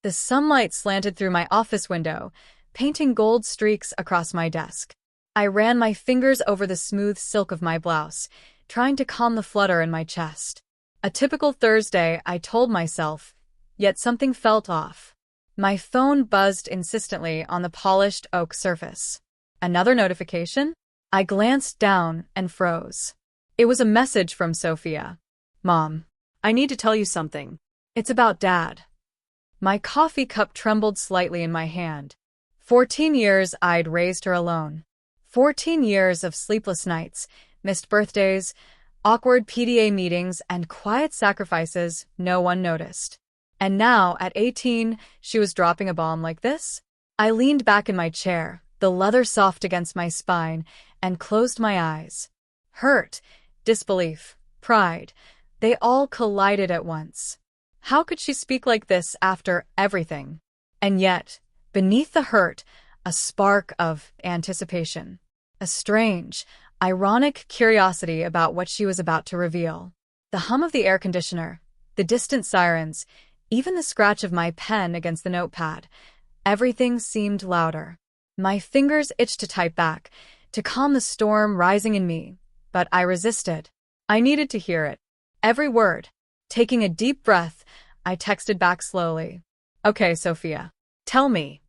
The sunlight slanted through my office window, painting gold streaks across my desk. I ran my fingers over the smooth silk of my blouse, trying to calm the flutter in my chest. A typical Thursday, I told myself, yet something felt off. My phone buzzed insistently on the polished oak surface. Another notification? I glanced down and froze. It was a message from Sophia. "Mom, I need to tell you something. It's about Dad." My coffee cup trembled slightly in my hand. 14 years I'd raised her alone. 14 years of sleepless nights, missed birthdays, awkward PDA meetings, and quiet sacrifices no one noticed. And now, at 18, she was dropping a bomb like this? I leaned back in my chair, the leather soft against my spine, and closed my eyes. Hurt, disbelief, pride, they all collided at once. How could she speak like this after everything? And yet, beneath the hurt, a spark of anticipation. A strange, ironic curiosity about what she was about to reveal. The hum of the air conditioner, the distant sirens, even the scratch of my pen against the notepad. Everything seemed louder. My fingers itched to type back, to calm the storm rising in me, but I resisted. I needed to hear it. Every word. Taking a deep breath, I texted back slowly. "Okay, Sophia. Tell me."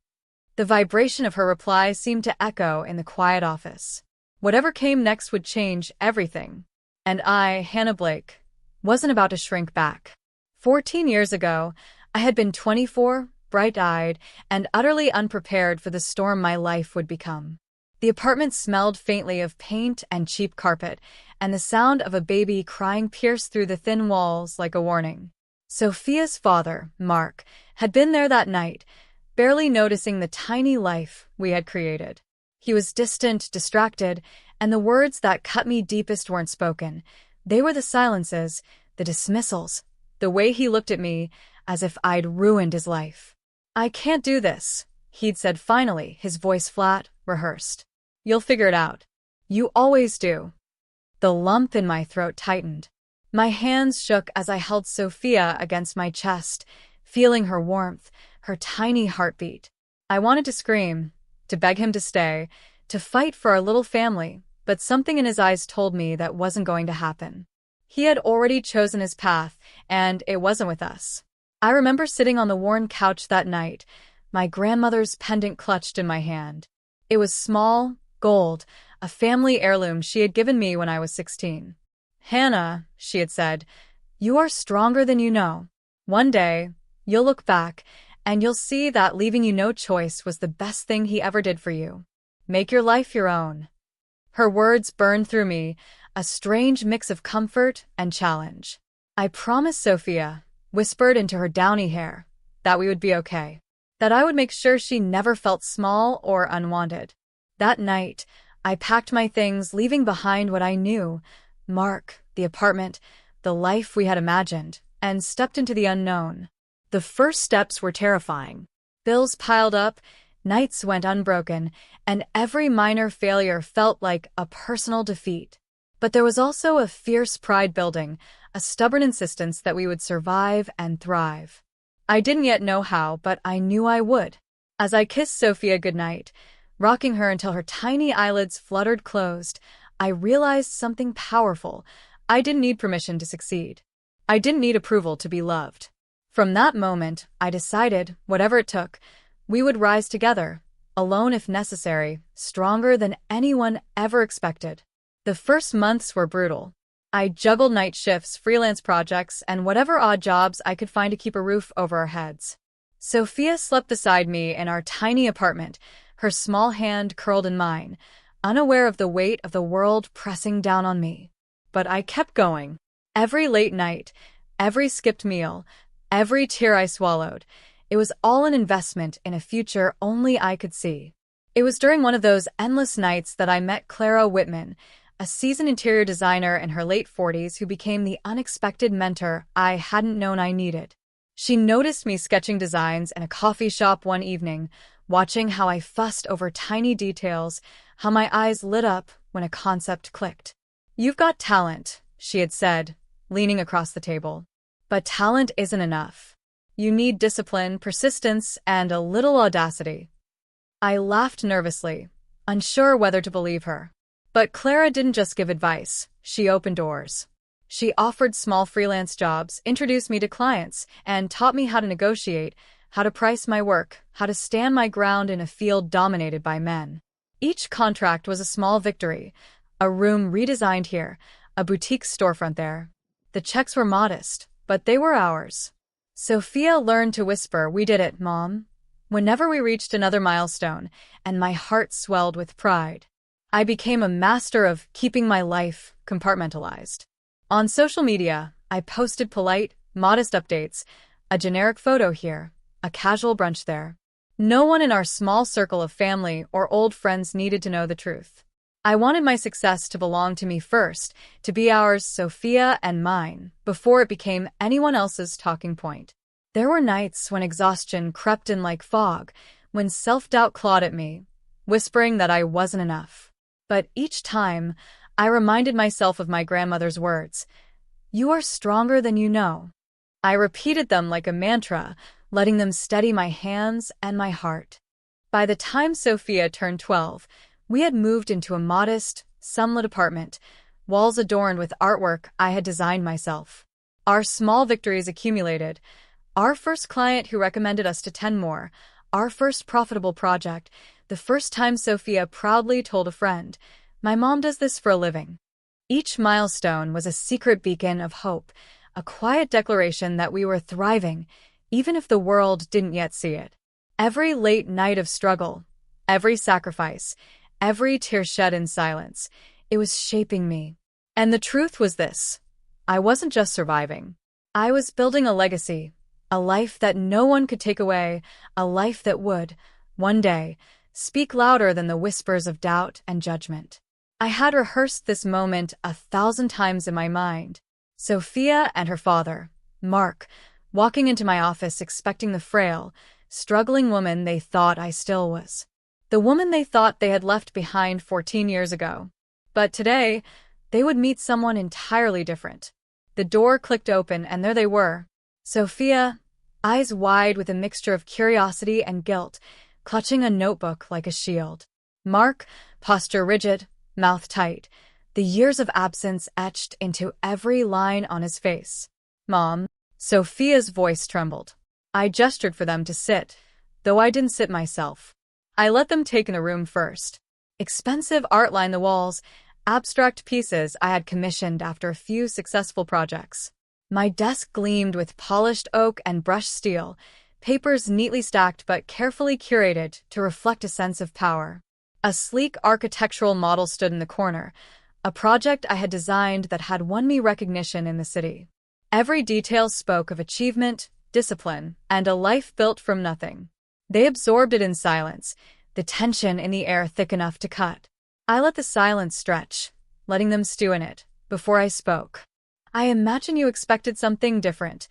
The vibration of her reply seemed to echo in the quiet office. Whatever came next would change everything. And I, Hannah Blake, wasn't about to shrink back. 14 years ago, I had been 24, bright-eyed, and utterly unprepared for the storm my life would become. The apartment smelled faintly of paint and cheap carpet, and the sound of a baby crying pierced through the thin walls like a warning. Sophia's father, Mark, had been there that night, barely noticing the tiny life we had created. He was distant, distracted, and the words that cut me deepest weren't spoken. They were the silences, the dismissals, the way he looked at me as if I'd ruined his life. "I can't do this," he'd said finally, his voice flat, rehearsed. "You'll figure it out. You always do." The lump in my throat tightened. My hands shook as I held Sophia against my chest, feeling her warmth, her tiny heartbeat. I wanted to scream, to beg him to stay, to fight for our little family, but something in his eyes told me that wasn't going to happen. He had already chosen his path, and it wasn't with us. I remember sitting on the worn couch that night, my grandmother's pendant clutched in my hand. It was small, gold, a family heirloom she had given me when I was 16. "Hannah," she had said, "you are stronger than you know. One day, you'll look back, and you'll see that leaving you no choice was the best thing he ever did for you. Make your life your own." Her words burned through me, a strange mix of comfort and challenge. "I promised Sophia," whispered into her downy hair, "that we would be okay. That I would make sure she never felt small or unwanted." That night, I packed my things, leaving behind what I knew, Mark, the apartment, the life we had imagined, and stepped into the unknown. The first steps were terrifying. Bills piled up, nights went unbroken, and every minor failure felt like a personal defeat. But there was also a fierce pride building, a stubborn insistence that we would survive and thrive. I didn't yet know how, but I knew I would. As I kissed Sophia goodnight, rocking her until her tiny eyelids fluttered closed, I realized something powerful. I didn't need permission to succeed. I didn't need approval to be loved. From that moment, I decided, whatever it took, we would rise together, alone if necessary, stronger than anyone ever expected. The first months were brutal. I juggled night shifts, freelance projects, and whatever odd jobs I could find to keep a roof over our heads. Sophia slept beside me in our tiny apartment, her small hand curled in mine, unaware of the weight of the world pressing down on me. But I kept going. Every late night, every skipped meal, every tear I swallowed, it was all an investment in a future only I could see. It was during one of those endless nights that I met Clara Whitman, a seasoned interior designer in her late 40s who became the unexpected mentor I hadn't known I needed. She noticed me sketching designs in a coffee shop one evening, watching how I fussed over tiny details, how my eyes lit up when a concept clicked. "You've got talent," she had said, leaning across the table. "But talent isn't enough. You need discipline, persistence, and a little audacity. I laughed nervously, unsure whether to believe her. But Clara didn't just give advice, she opened doors. She offered small freelance jobs, introduced me to clients, and taught me how to negotiate, how to price my work, how to stand my ground in a field dominated by men. Each contract was a small victory, a room redesigned here, a boutique storefront there. The checks were modest, but they were ours. Sophia learned to whisper, "We did it, Mom," whenever we reached another milestone, and my heart swelled with pride. I became a master of keeping my life compartmentalized. On social media, I posted polite, modest updates, a generic photo here, a casual brunch there. No one in our small circle of family or old friends needed to know the truth. I wanted my success to belong to me first, to be ours, Sophia and mine, before it became anyone else's talking point. There were nights when exhaustion crept in like fog, when self-doubt clawed at me, whispering that I wasn't enough. But each time, I reminded myself of my grandmother's words, "You are stronger than you know." I repeated them like a mantra, letting them steady my hands and my heart. By the time Sophia turned 12, we had moved into a modest, sunlit apartment, walls adorned with artwork I had designed myself. Our small victories accumulated. Our first client who recommended us to 10 more, our first profitable project, the first time Sophia proudly told a friend, "My mom does this for a living." Each milestone was a secret beacon of hope, a quiet declaration that we were thriving, even if the world didn't yet see it. Every late night of struggle, every sacrifice, every tear shed in silence, it was shaping me. And the truth was this: I wasn't just surviving. I was building a legacy, a life that no one could take away, a life that would, one day, speak louder than the whispers of doubt and judgment. I had rehearsed this moment 1,000 times in my mind. Sophia and her father, Mark, walking into my office expecting the frail, struggling woman they thought I still was. The woman they thought they had left behind 14 years ago. But today, they would meet someone entirely different. The door clicked open and there they were. Sophia, eyes wide with a mixture of curiosity and guilt, clutching a notebook like a shield. Mark, posture rigid, mouth tight, the years of absence etched into every line on his face. "Mom," Sophia's voice trembled. I gestured for them to sit, though I didn't sit myself. I let them take in the room first. Expensive art lined the walls, abstract pieces I had commissioned after a few successful projects. My desk gleamed with polished oak and brushed steel, papers neatly stacked but carefully curated to reflect a sense of power. A sleek architectural model stood in the corner, a project I had designed that had won me recognition in the city. Every detail spoke of achievement, discipline, and a life built from nothing. They absorbed it in silence, the tension in the air thick enough to cut. I let the silence stretch, letting them stew in it, before I spoke. "I imagine you expected something different,"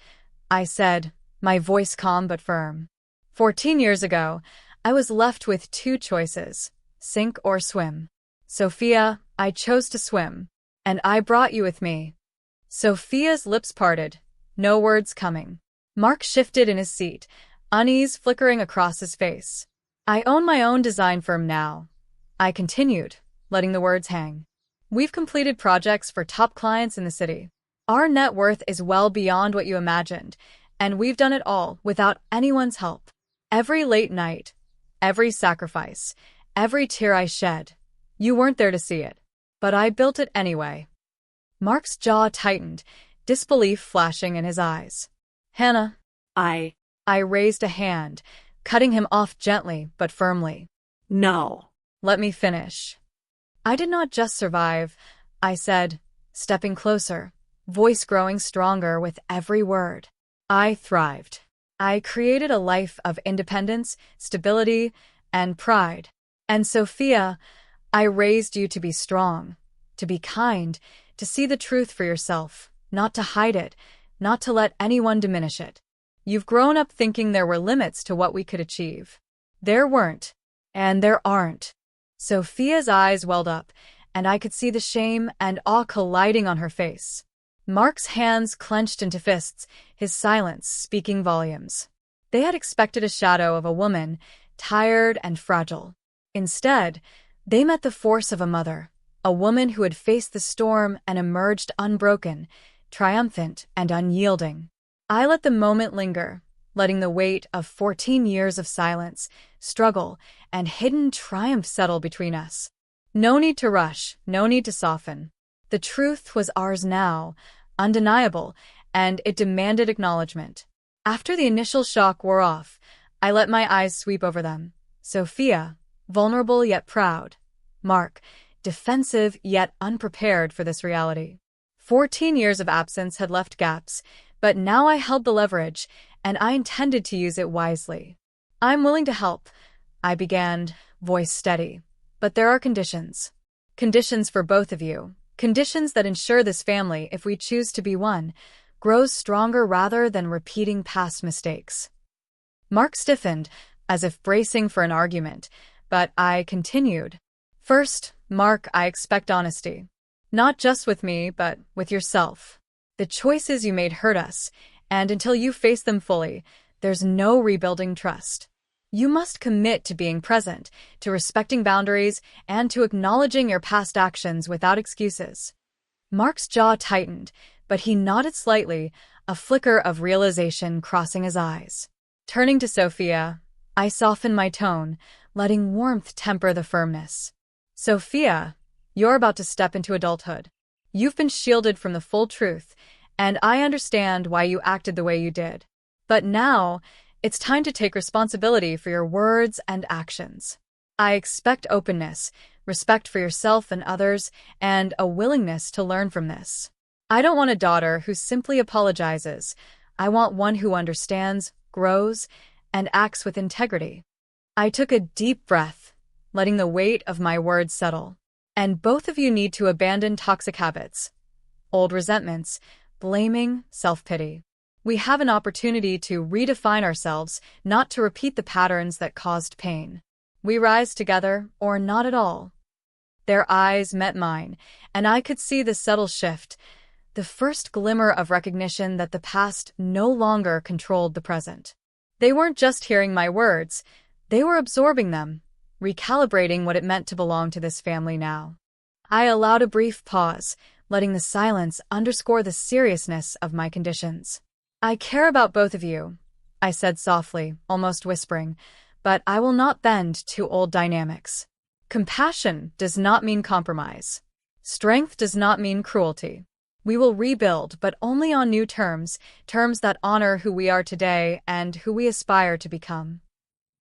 I said, my voice calm but firm. 14 years ago, I was left with two choices: sink or swim. Sophia, I chose to swim, and I brought you with me. Sophia's lips parted, no words coming. Mark shifted in his seat, unease flickering across his face. "I own my own design firm now," I continued, letting the words hang. "We've completed projects for top clients in the city. Our net worth is well beyond what you imagined, and we've done it all without anyone's help. Every late night, every sacrifice, every tear I shed, you weren't there to see it, but I built it anyway." Mark's jaw tightened, disbelief flashing in his eyes. "Hannah." I raised a hand, cutting him off gently but firmly. "No." "Let me finish." "I did not just survive," I said, stepping closer, voice growing stronger with every word. "I thrived. I created a life of independence, stability, and pride. And Sophia, I raised you to be strong, to be kind, to see the truth for yourself, not to hide it, not to let anyone diminish it. You've grown up thinking there were limits to what we could achieve. There weren't, and there aren't." Sophia's eyes welled up, and I could see the shame and awe colliding on her face. Mark's hands clenched into fists, his silence speaking volumes. They had expected a shadow of a woman, tired and fragile. Instead, they met the force of a mother, a woman who had faced the storm and emerged unbroken, triumphant and unyielding. I let the moment linger, letting the weight of 14 years of silence, struggle, and hidden triumph settle between us. No need to rush, no need to soften. The truth was ours now, undeniable, and it demanded acknowledgement. After the initial shock wore off, I let my eyes sweep over them. Sophia, vulnerable yet proud. Mark, defensive yet unprepared for this reality. 14 years of absence had left gaps, but now I held the leverage, and I intended to use it wisely. "I'm willing to help," I began, voice steady. "But there are conditions. Conditions for both of you. Conditions that ensure this family, if we choose to be one, grows stronger rather than repeating past mistakes." Mark stiffened, as if bracing for an argument, but I continued. "First, Mark, I expect honesty. Not just with me, but with yourself. The choices you made hurt us, and until you face them fully, there's no rebuilding trust. You must commit to being present, to respecting boundaries, and to acknowledging your past actions without excuses." Mark's jaw tightened, but he nodded slightly, a flicker of realization crossing his eyes. Turning to Sophia, I softened my tone, letting warmth temper the firmness. "Sophia, you're about to step into adulthood. You've been shielded from the full truth, and I understand why you acted the way you did. But now, it's time to take responsibility for your words and actions. I expect openness, respect for yourself and others, and a willingness to learn from this. I don't want a daughter who simply apologizes. I want one who understands, grows, and acts with integrity." I took a deep breath, letting the weight of my words settle. "And both of you need to abandon toxic habits, old resentments, blaming, self-pity. We have an opportunity to redefine ourselves, not to repeat the patterns that caused pain. We rise together, or not at all." Their eyes met mine, and I could see the subtle shift, the first glimmer of recognition that the past no longer controlled the present. They weren't just hearing my words, they were absorbing them, recalibrating what it meant to belong to this family now. I allowed a brief pause, letting the silence underscore the seriousness of my conditions. "I care about both of you," I said softly, almost whispering, "but I will not bend to old dynamics. Compassion does not mean compromise. Strength does not mean cruelty. We will rebuild, but only on new terms, terms that honor who we are today and who we aspire to become."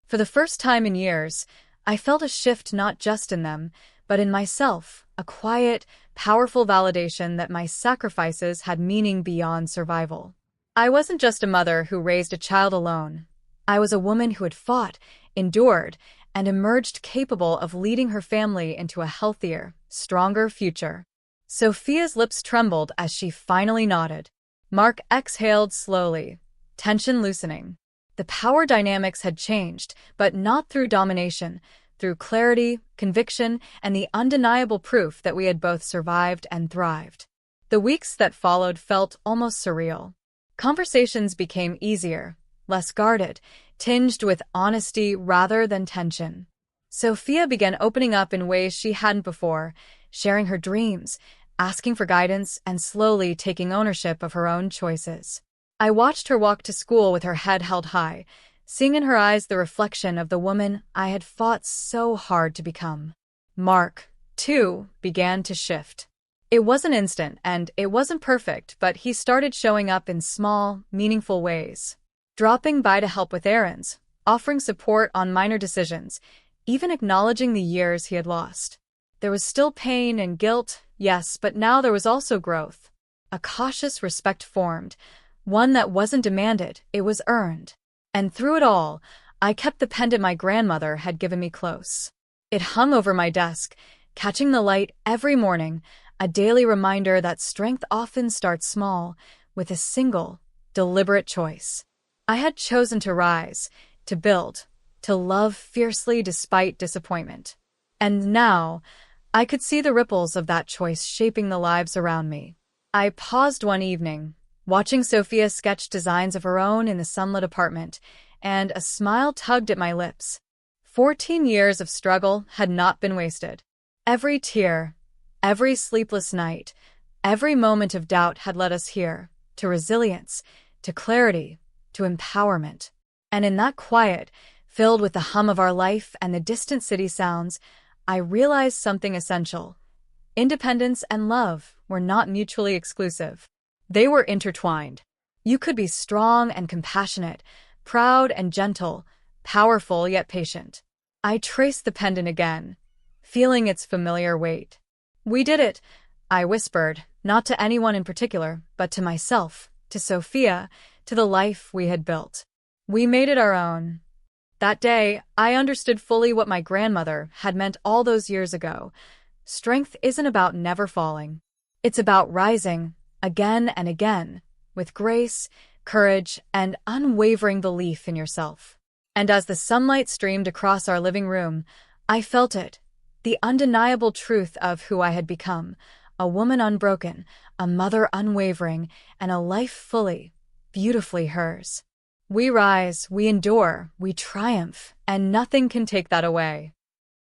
For the first time in years, I felt a shift not just in them, but in myself, a quiet, powerful validation that my sacrifices had meaning beyond survival. I wasn't just a mother who raised a child alone. I was a woman who had fought, endured, and emerged capable of leading her family into a healthier, stronger future. Sophia's lips trembled as she finally nodded. Mark exhaled slowly, tension loosening. The power dynamics had changed, but not through domination, through clarity, conviction, and the undeniable proof that we had both survived and thrived. The weeks that followed felt almost surreal. Conversations became easier, less guarded, tinged with honesty rather than tension. Sophia began opening up in ways she hadn't before, sharing her dreams, asking for guidance, and slowly taking ownership of her own choices. I watched her walk to school with her head held high, seeing in her eyes the reflection of the woman I had fought so hard to become. Mark, too, began to shift. It wasn't instant, and it wasn't perfect, but he started showing up in small, meaningful ways. Dropping by to help with errands, offering support on minor decisions, even acknowledging the years he had lost. There was still pain and guilt, yes, but now there was also growth. A cautious respect formed, one that wasn't demanded, it was earned. And through it all, I kept the pendant my grandmother had given me close. It hung over my desk, catching the light every morning, a daily reminder that strength often starts small, with a single, deliberate choice. I had chosen to rise, to build, to love fiercely despite disappointment. And now, I could see the ripples of that choice shaping the lives around me. I paused one evening, watching Sophia sketch designs of her own in the sunlit apartment, and a smile tugged at my lips. 14 years of struggle had not been wasted. Every tear, every sleepless night, every moment of doubt had led us here, to resilience, to clarity, to empowerment. And in that quiet, filled with the hum of our life and the distant city sounds, I realized something essential. Independence and love were not mutually exclusive. They were intertwined. You could be strong and compassionate, proud and gentle, powerful yet patient. I traced the pendant again, feeling its familiar weight. "We did it," I whispered, not to anyone in particular, but to myself, to Sophia, to the life we had built. We made it our own. That day, I understood fully what my grandmother had meant all those years ago. Strength isn't about never falling. It's about rising, again and again, with grace, courage, and unwavering belief in yourself. And as the sunlight streamed across our living room, I felt it, the undeniable truth of who I had become, a woman unbroken, a mother unwavering, and a life fully, beautifully hers. We rise, we endure, we triumph, and nothing can take that away.